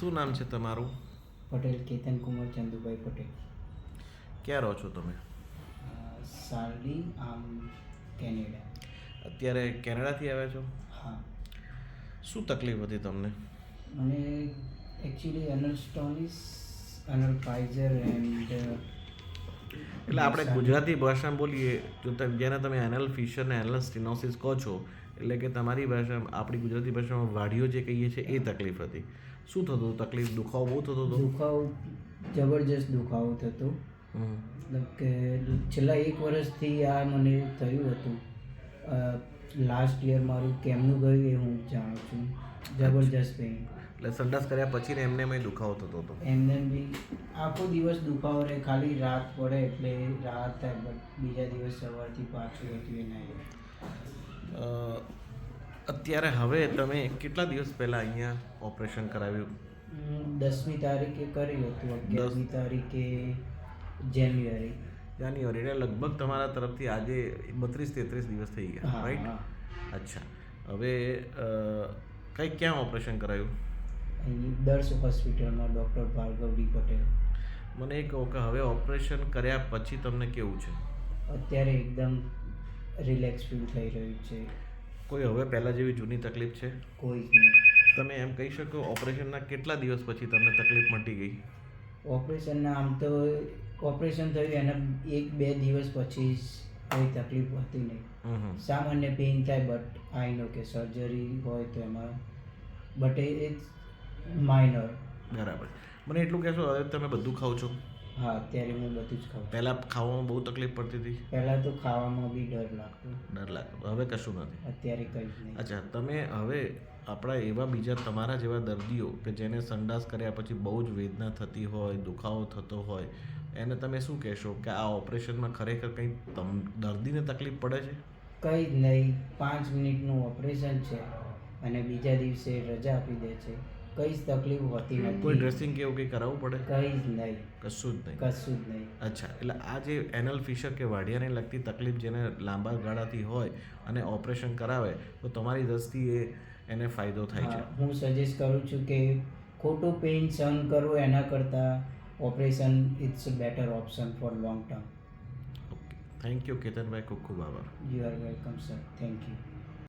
શું નામ છે તમારું? પટેલ કેતન કુમાર ચંદુભાઈ પટેલ. ક્યાં રહો છો તમે? સાલડી આમ કેનેડા. અત્યારે કેનેડાથી આવ્યા છો? હા. શું તકલીફ હતી તમને? મને એકચ્યુઅલી એનલ સ્ટોનિસ, એનલ પાઇઝર એન્ડ એટલે આપણે ગુજરાતી ભાષામાં બોલીએ જો જેને તમે એનલ ફિશર ને એનલ સ્ટીનોસિસ કહો છો, એટલે કે તમારી ભાષામાં આપણી ગુજરાતી ભાષામાં વાઢીઓ જે કહીએ છીએ એ તકલીફ હતી. શું થતું હતું? તકલીફ દુખાવો બહુ થતો હતો? દુખાવો, જબરજસ્ત દુખાવો થતો. મતલબ કે છેલ્લા 1 વર્ષથી આ મને થયું હતું. લાસ્ટ યર મારું કેમનું ગયું એ હું જાણું છું. જબરજસ્ત પેઇન. એટલે સંડાસ કર્યા પછી ને એમને દુખાવો થતો હતો? એમને બી આખો દિવસ દુખાવો રહે, ખાલી રાત પડે એટલે રાહત થાય, બટ બીજા દિવસ સવારથી પાછું હતું એ નહીં. અત્યારે હવે તમે કેટલા દિવસ પહેલાં અહીંયા ઓપરેશન કરાવ્યું? 10મી તારીખે કર્યું હતું, 11મી તારીખે જાન્યુઆરી. એટલે લગભગ તમારા તરફથી આજે 32-33 દિવસ થઈ ગયા, રાઈટ? અચ્છા. હવે ક્યાં ઓપરેશન કરાયું? અહીં દર્શ હોસ્પિટલમાં ડૉક્ટર ભાર્ગવ ડી પટેલ. મને એ કહો કે હવે ઓપરેશન કર્યા પછી તમને કેવું છે? અત્યારે એકદમ રિલેક્સ ફીલ થઈ રહ્યું છે. કોઈ હવે પહેલાં જેવી જૂની તકલીફ છે? કોઈ જ નહીં. તમે એમ કહી શકો ઓપરેશનના કેટલા દિવસ પછી તમને તકલીફ મટી ગઈ? ઓપરેશનના આમ તો ઓપરેશન થયું એના 1-2 દિવસ પછી જ કોઈ તકલીફ હતી નહીં. સામાન્ય પેઇન થાય, બટ આઈ નો કે સર્જરી હોય તો એમાં, બટ ઇટ્સ માઇનર. બરાબર. મને એટલું કહેશો, હવે તમે બધું ખાઓ છો? હા, અત્યારે હું બધું જ ખાઉં. પહેલાં ખાવામાં બહુ તકલીફ પડતી હતી? પહેલાં તો ખાવામાં બી ડર લાગતો. હવે કશું નથી? અત્યારે કંઈ જ નહીં. અચ્છા, તમે હવે આપણા એવા બીજા તમારા જેવા દર્દીઓ કે જેને સંડાસ કર્યા પછી બહુ જ વેદના થતી હોય, દુખાવો થતો હોય, એને તમે શું કહેશો કે આ ઓપરેશનમાં ખરેખર કંઈ દર્દીને તકલીફ પડે છે? કંઈ જ નહીં. 5 મિનિટનું ઓપરેશન છે અને બીજા દિવસે રજા આપી દે છે. કંઈ જ તકલીફ હોતી નથી. કોઈ ડ્રેસિંગ કે એવું કંઈ કરાવવું પડે? કંઈ જ નહીં. કશું જ નહીં? કશું જ નહીં. અચ્છા, એટલે આ જે એનલ ફિશર કે વાઢિયાને લગતી તકલીફ જેને લાંબા ગાળાથી હોય અને ઓપરેશન કરાવે તો તમારી દ્રષ્ટિએ એને ફાયદો થાય છે? હું સજેસ્ટ કરું છું કે ખોટું પેઇન સહન કરવું એના કરતાં operation it's a better option for long term. Okay, thank you કેતનભાઈ, ખૂબ ખૂબ આભાર. You are welcome sir. Thank you.